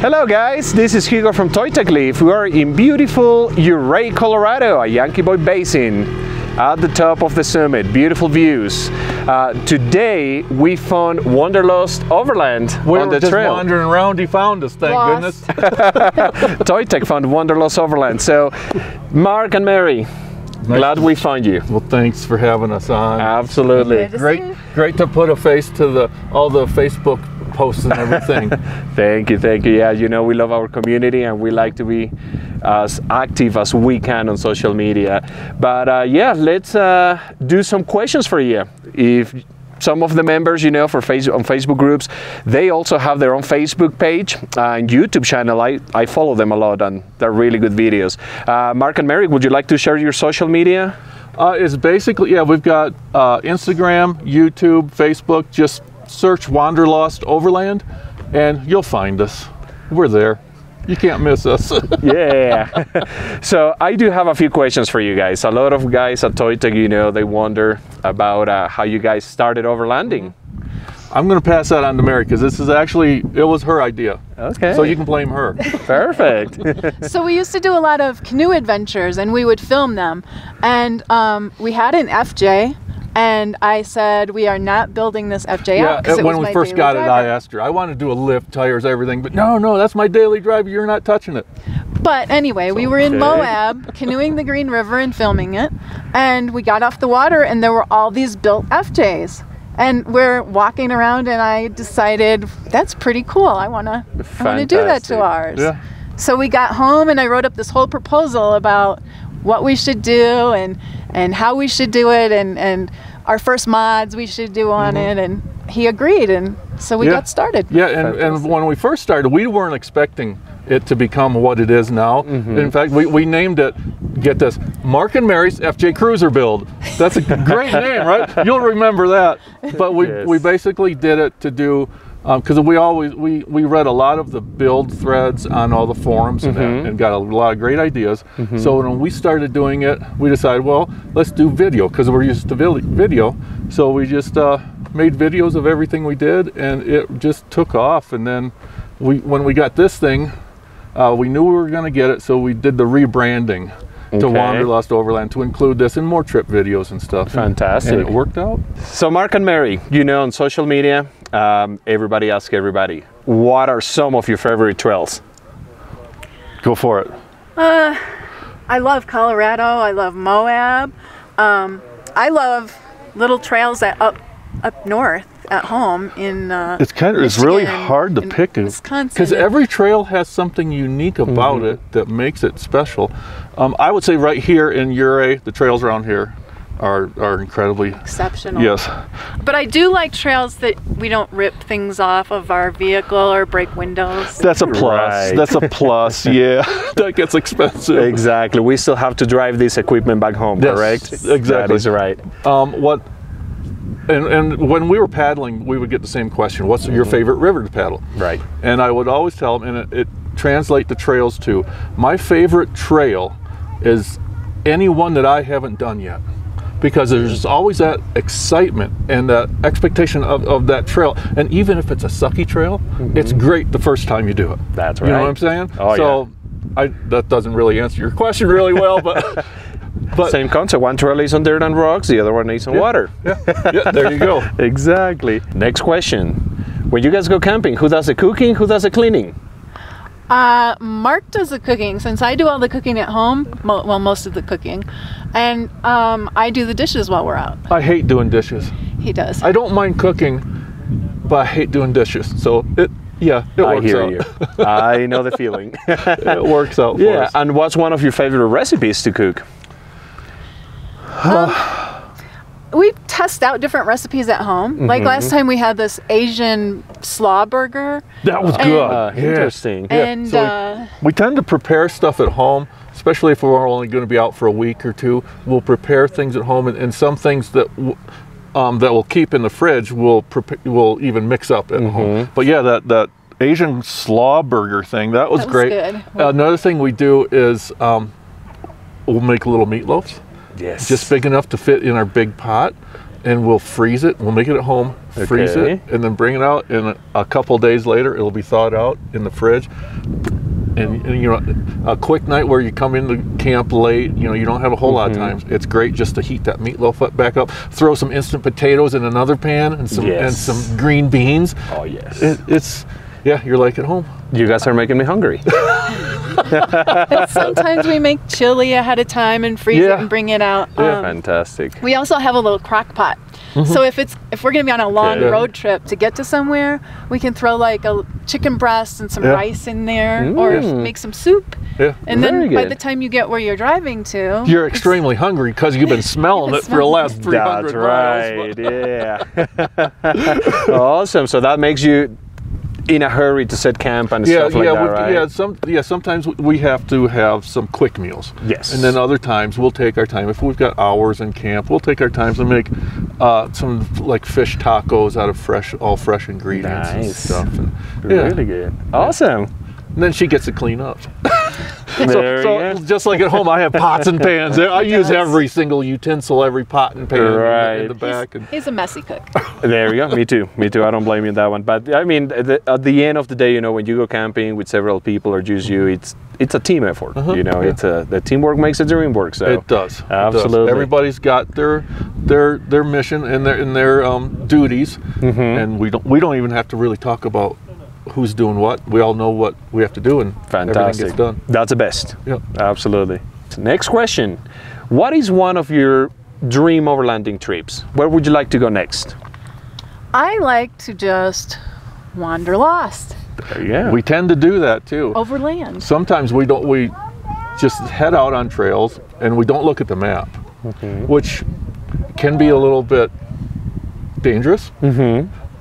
Hello guys, this is Hugo from ToyTec Leaf. We are in beautiful Ouray, Colorado, a Yankee Boy Basin. At the top of the summit, beautiful views. Today we found Wanderlost Overland on the just trail. Wandering around, he found us, thank goodness. ToyTec found Wanderlost Overland. So, Mark and Mary, glad we found you. Well, thanks for having us on. Absolutely. Great to put a face to all the Facebook posts and everything. Thank you. Yeah, you know we love our community and we like to be as active as we can on social media. But yeah, let's do some questions for you. If some of the members, you know, on Facebook groups, they also have their own Facebook page and YouTube channel. I follow them a lot and they're really good videos. Mark and Mary, would you like to share your social media? It's basically, yeah, we've got Instagram, YouTube, Facebook. Just search Wanderlost Overland and you'll find us. We're there. You can't miss us. Yeah. So I do have a few questions for you guys. A lot of guys at ToyTec, you know, they wonder about how you guys started overlanding. I'm going to pass that on to Mary because this is actually, it was her idea. Okay. So you can blame her. Perfect. So we used to do a lot of canoe adventures and we would film them. And we had an FJ. And I said, we are not building this FJ out. Yeah, when we first got it, I asked her, I want to do a lift, tires, everything. But no, that's my daily driver. You're not touching it. But anyway, we were in Moab, canoeing the Green River and filming it. And we got off the water and there were all these built FJs. And we're walking around and I decided, that's pretty cool. I want to do that to ours. Yeah. So we got home and I wrote up this whole proposal about what we should do and how we should do it and our first mods we should do on it, and he agreed, and so we got started. Yeah, and when we first started, we weren't expecting it to become what it is now. In fact, we named it, get this, Mark and Mary's FJ Cruiser Build. That's a great name, right? You'll remember that. But we basically did it to do, because we read a lot of the build threads on all the forums and got a lot of great ideas. So when we started doing it, we decided, well, let's do video because we're used to video. So we just made videos of everything we did, and it just took off. And then when we got this thing, we knew we were going to get it, so we did the rebranding to Wanderlost Overland to include this in more trip videos and stuff. Fantastic. And it worked out. So Mark and Mary, you know, on social media, everybody asks everybody, what are some of your favorite trails? Go for it. I love Colorado. I love Moab. I love little trails that up north at home in it's really hard to pick Wisconsin, because every trail has something unique about it that makes it special. I would say right here in Ouray, the trails around here are incredibly exceptional. Yes. But I do like trails that we don't rip things off of our vehicle or break windows. That's a plus. Right. That's a plus. Yeah. That gets expensive. Exactly. We still have to drive this equipment back home, correct? Exactly. That is right. And when we were paddling, we would get the same question, what's your favorite river to paddle? Right. And I would always tell them, and it translates to trails too, my favorite trail is any one that I haven't done yet. Because there's always that excitement and that expectation of that trail. And even if it's a sucky trail, it's great the first time you do it. That's right. You know what I'm saying? Oh, so that doesn't really answer your question really well, but same concept. One trail is on dirt and rocks, the other one is on water. Yeah, there you go. Exactly. Next question. When you guys go camping, who does the cooking, who does the cleaning? Mark does the cooking, since I do all the cooking at home, well, most of the cooking, and I do the dishes while we're out. I hate doing dishes. He does. I don't mind cooking, but I hate doing dishes. So it works out. I hear you. I know the feeling. It works out for us. And what's one of your favorite recipes to cook? We test out different recipes at home. Like last time we had this Asian slaw burger. That was good. Interesting. And so we tend to prepare stuff at home, especially if we're only going to be out for a week or two. We'll prepare things at home, and some things that that we'll keep in the fridge we'll even mix up at home. But yeah, that Asian slaw burger thing, that was great. Good. Another thing we do is we'll make little meatloafs. Yes. Just big enough to fit in our big pot. and we'll freeze it. We'll make it at home, freeze it, and then bring it out. And a couple days later, it'll be thawed out in the fridge. And you know, a quick night where you come into camp late, you know, you don't have a whole lot of time. It's great just to heat that meatloaf back up. Throw some instant potatoes in another pan and some green beans. Oh yes. It's yeah, you're like at home. You guys are making me hungry. Sometimes we make chili ahead of time and freeze it and bring it out. Fantastic. We also have a little crock pot. So if we're going to be on a long road trip to get to somewhere, we can throw like a chicken breast and some rice in there, or make some soup. And then by the time you get where you're driving to, you're extremely hungry because you've been smelling it for the last 300 miles. That's right. Yeah. Awesome. So that makes you in a hurry to set camp and stuff like that, right? Sometimes we have to have some quick meals. Yes. And then other times we'll take our time. If we've got hours in camp, we'll take our time to make some like fish tacos out of all fresh ingredients and stuff. And, really good. Awesome. And then she gets to clean up. So just like at home, I have pots and pans. I use every single utensil, every pot and pan in the back. He's a messy cook. There you go. Me too. Me too. I don't blame you on that one. But I mean, at the end of the day, you know, when you go camping with several people or just you, it's a team effort. You know, it's the teamwork makes the dream work. So it does. Absolutely. It does. Everybody's got their mission and their duties, and we don't even have to really talk about who's doing what. We all know what we have to do, and everything gets done. That's the best. Yep. Absolutely. Next question. What is one of your dream overlanding trips? Where would you like to go next? I like to just wander lost. There you go. We tend to do that too. Overland. Sometimes we just head out on trails and we don't look at the map, which can be a little bit dangerous.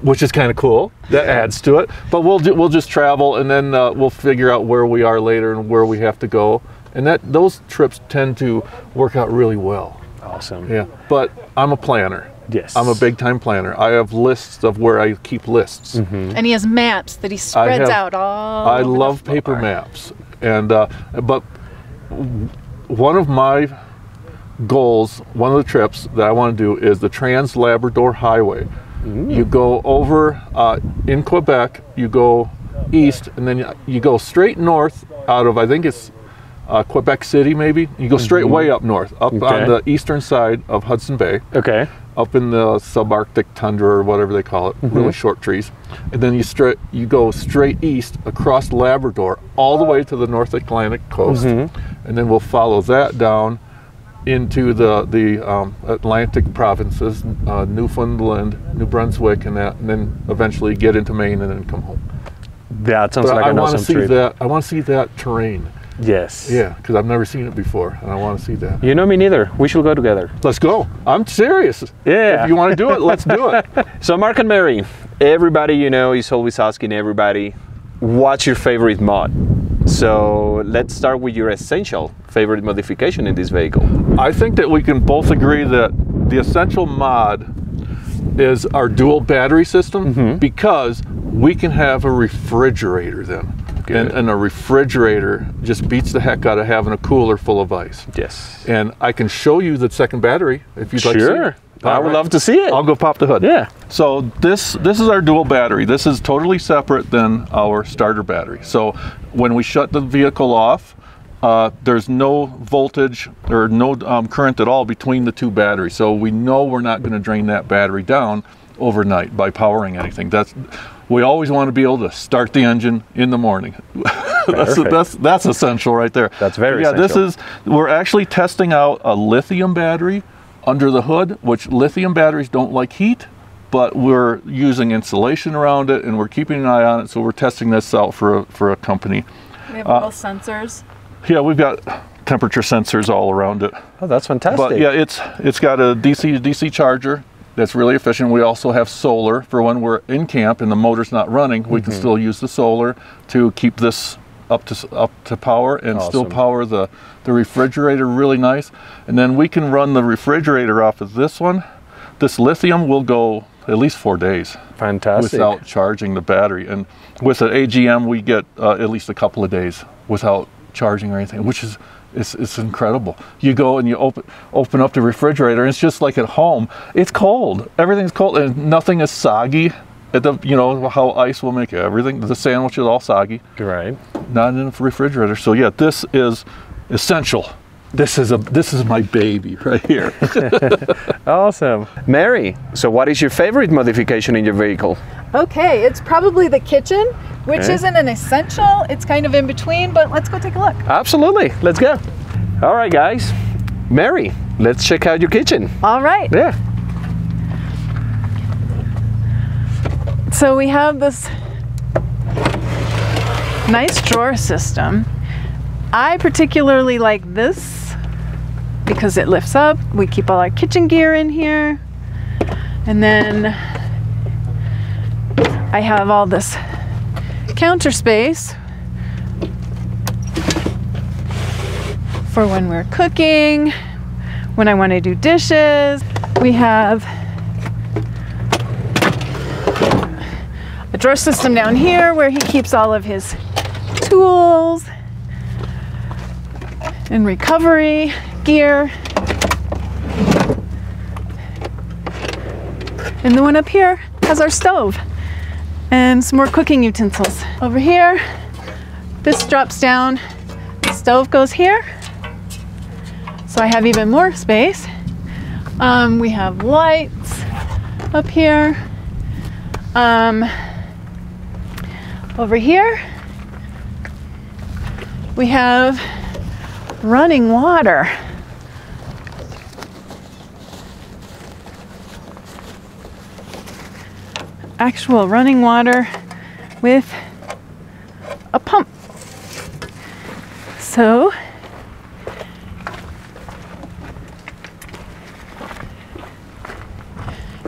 Which is kind of cool. That adds to it. But we'll just travel, and then we'll figure out where we are later and where we have to go. And those trips tend to work out really well. Awesome. Yeah. But I'm a planner. Yes. I'm a big time planner. I have lists of where I keep lists. And he has maps that he spreads out all I over love the paper floor. maps. And but one of my goals, one of the trips that I want to do is the Trans-Labrador Highway. You go over in Quebec, you go east, and then you go straight north out of, I think it's Quebec City maybe. You go straight way up north, up on the eastern side of Hudson Bay. Okay. Up in the subarctic tundra or whatever they call it, really short trees. And then you go straight east across Labrador all the way to the North Atlantic coast. And then we'll follow that down into the Atlantic provinces, Newfoundland, New Brunswick, and then eventually get into Maine and then come home. That sounds like an awesome trip. I want to see that terrain. Yes. Yeah, because I've never seen it before, and I want to see that. You know, me neither. We should go together. Let's go. I'm serious. Yeah. If you want to do it, let's do it. So Mark and Mary, everybody, you know, is always asking everybody, what's your favorite mod? So let's start with your essential favorite modification in this vehicle. I think that we can both agree that the essential mod is our dual battery system, because we can have a refrigerator then. And a refrigerator just beats the heck out of having a cooler full of ice. Yes. And I can show you the second battery if you'd like to see it. I would love to see it. I'll go pop the hood. Yeah. So this is our dual battery. This is totally separate than our starter battery. So when we shut the vehicle off, there's no voltage or no current at all between the two batteries. So we know we're not going to drain that battery down overnight by powering anything. We always want to be able to start the engine in the morning. That's essential right there. That's very essential. We're actually testing out a lithium battery under the hood, which lithium batteries don't like heat, but we're using insulation around it and we're keeping an eye on it. So we're testing this out for a company. We have little sensors. Yeah, we've got temperature sensors all around it. Oh, that's fantastic. But yeah, it's got a DC charger that's really efficient. We also have solar for when we're in camp and the motor's not running. We can still use the solar to keep this up to power and still power the refrigerator really nice. And then we can run the refrigerator off of this one. This lithium will go at least 4 days. Fantastic. Without charging the battery. And with an AGM, we get at least a couple of days without charging or anything, which is It's incredible. You go and you open up the refrigerator, and it's just like at home. It's cold. Everything's cold, and nothing is soggy. You know how ice will make everything. The sandwich is all soggy. Right. Not in the refrigerator. So yeah, this is essential. This is my baby right here. Awesome. Mary, so what is your favorite modification in your vehicle? Okay, it's probably the kitchen, which Okay. isn't an essential. It's kind of in between, but let's go take a look. Absolutely. Let's go. All right, guys. Mary, let's check out your kitchen. All right. Yeah. So we have this nice drawer system. I particularly like this because it lifts up. We keep all our kitchen gear in here. And then I have all this counter space for when we're cooking, when I want to do dishes. We have a drawer system down here where he keeps all of his tools and recovery gear. And the one up here has our stove and some more cooking utensils. Over here, this drops down, the stove goes here. So I have even more space. We have lights up here. Over here, we have running water. Actual running water with a pump. So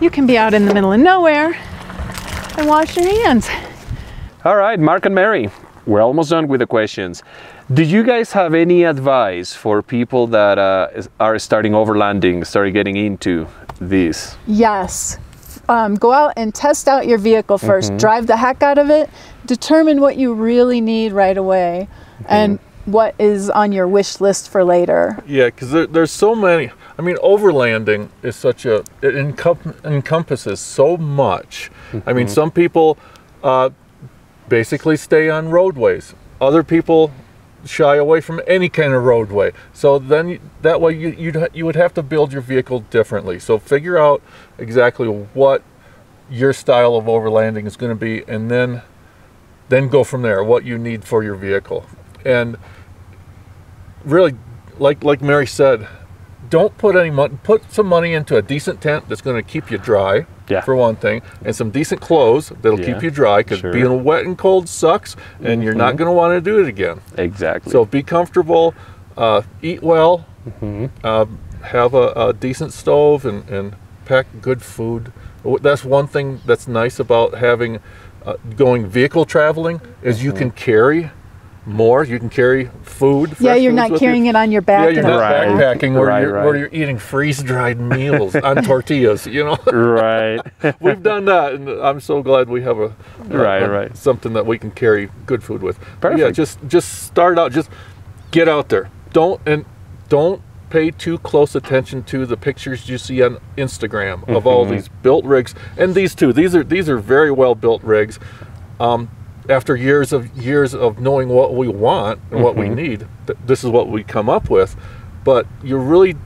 you can be out in the middle of nowhere and wash your hands. All right, Mark and Mary, we're almost done with the questions. Do you guys have any advice for people that are starting overlanding, starting getting into this? Yes. Go out and test out your vehicle first. Drive the heck out of it. Determine what you really need right away and what is on your wish list for later. Yeah, because there's so many. I mean, overlanding is such it encompasses so much. I mean, some people basically stay on roadways. Other people shy away from any kind of roadway. So then that way you would have to build your vehicle differently. So figure out exactly what your style of overlanding is going to be, and then go from there, what you need for your vehicle. And really, like Mary said, don't put any money, put some money into a decent tent that's going to keep you dry. Yeah. For one thing, and some decent clothes that'll keep you dry, because being wet and cold sucks, and you're not going to want to do it again. Exactly. So be comfortable, eat well, have a decent stove, and pack good food. That's one thing that's nice about having going vehicle traveling is you can carry more. You can carry food. Yeah, you're not carrying it on your back. Yeah, you're not Right. backpacking where Right. where you're eating freeze-dried meals on tortillas. You know. Right. We've done that, and I'm so glad we have Right. something that we can carry good food with. But Perfect. yeah, just start out. Just get out there. Don't pay too close attention to the pictures you see on Instagram of all these built rigs. And these are very well built rigs. After years of knowing what we want and what we need, this is what we come up with. But you really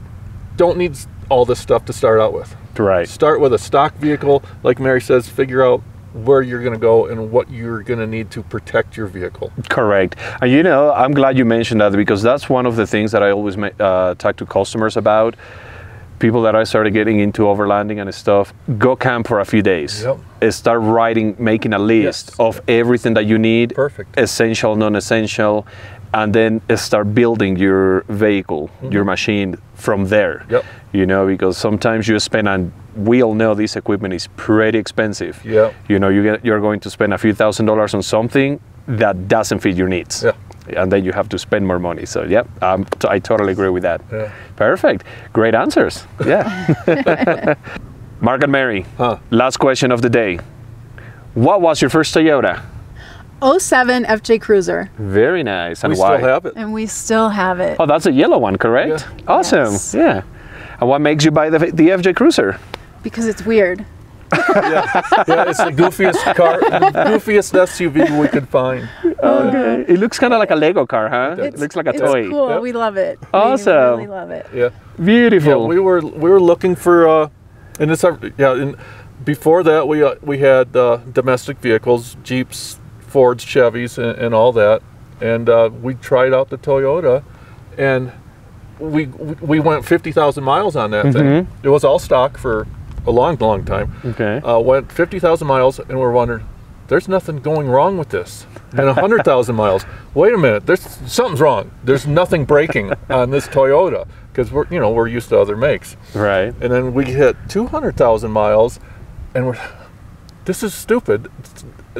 don't need all this stuff to start out with. Right. Start with a stock vehicle, like Mary says. Figure out where you're going to go and what you're going to need to protect your vehicle. Correct. And you know, I'm glad you mentioned that, because that's one of the things that I always talk to customers about. People that I started getting into overlanding and stuff, go camp for a few days. Yep. Start making a list of everything that you need. Perfect. Essential, non-essential, and then start building your vehicle, your machine from there. Yep. You know, because sometimes you spend, and we all know this equipment is pretty expensive. Yep. You know, you're going to spend a few $1,000s on something that doesn't fit your needs. Yeah. And then you have to spend more money. So yeah, I totally agree with that. Yeah. Perfect. Great answers. Yeah. Mark and Mary, last question of the day. What was your first Toyota? '07 FJ Cruiser, Very nice. And We why? still have it. and we still have it. Oh, that's a yellow one, correct? Yeah. Awesome. Yes. Yeah. And what makes you buy the FJ Cruiser? Because it's weird. Yeah, it's the goofiest car, goofiest SUV we could find. Okay. It looks kind of like a Lego car, huh? It looks like a It's toy. cool. Yep. We love it. Awesome. We really love it. Yeah. Beautiful. Yeah, we were looking for, and it's our, yeah. And before that, we had domestic vehicles, Jeeps, Fords, Chevys, and all that. And we tried out the Toyota, and we went 50,000 miles on that thing. It was all stock for a long time. Okay. Went 50,000 miles, and we're wondering, there's nothing going wrong with this. And 100,000 miles. Wait a minute, something's wrong. There's nothing breaking on this Toyota because we're used to other makes. Right. And then we hit 200,000 miles, and this is stupid.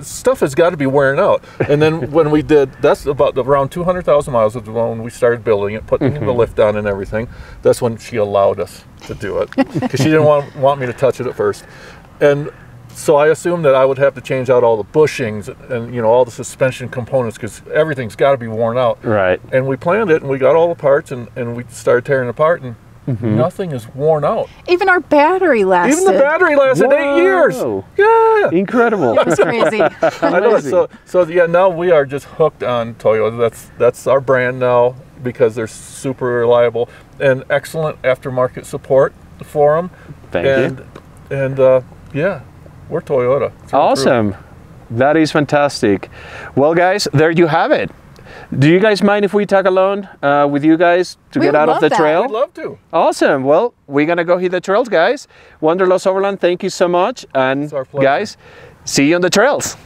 Stuff has got to be wearing out. And then when we did, that's about around 200,000 miles was when we started building it, putting the lift on and everything. That's when she allowed us to do it because she didn't want me to touch it at first. And so I assumed that I would have to change out all the bushings and all the suspension components because everything's got to be worn out. Right. And we planned it, and we got all the parts, and we started tearing it apart, and nothing is worn out. Even our battery lasted. Even the battery lasted 8 years. Whoa. Yeah. Incredible. It was crazy. I know. So yeah, now we are just hooked on Toyota. That's our brand now because they're super reliable and excellent aftermarket support for them. Thank you. And yeah, we're Toyota. through and Awesome. That is fantastic. Well, guys, there you have it. Do you guys mind if we tag along with you guys to We get would out of love the that. through. trail? I'd love to. Awesome. Well, we're going to go hit the trails, guys. Wanderlost Overland, thank you so much. And It's our pleasure. guys, see you on the trails.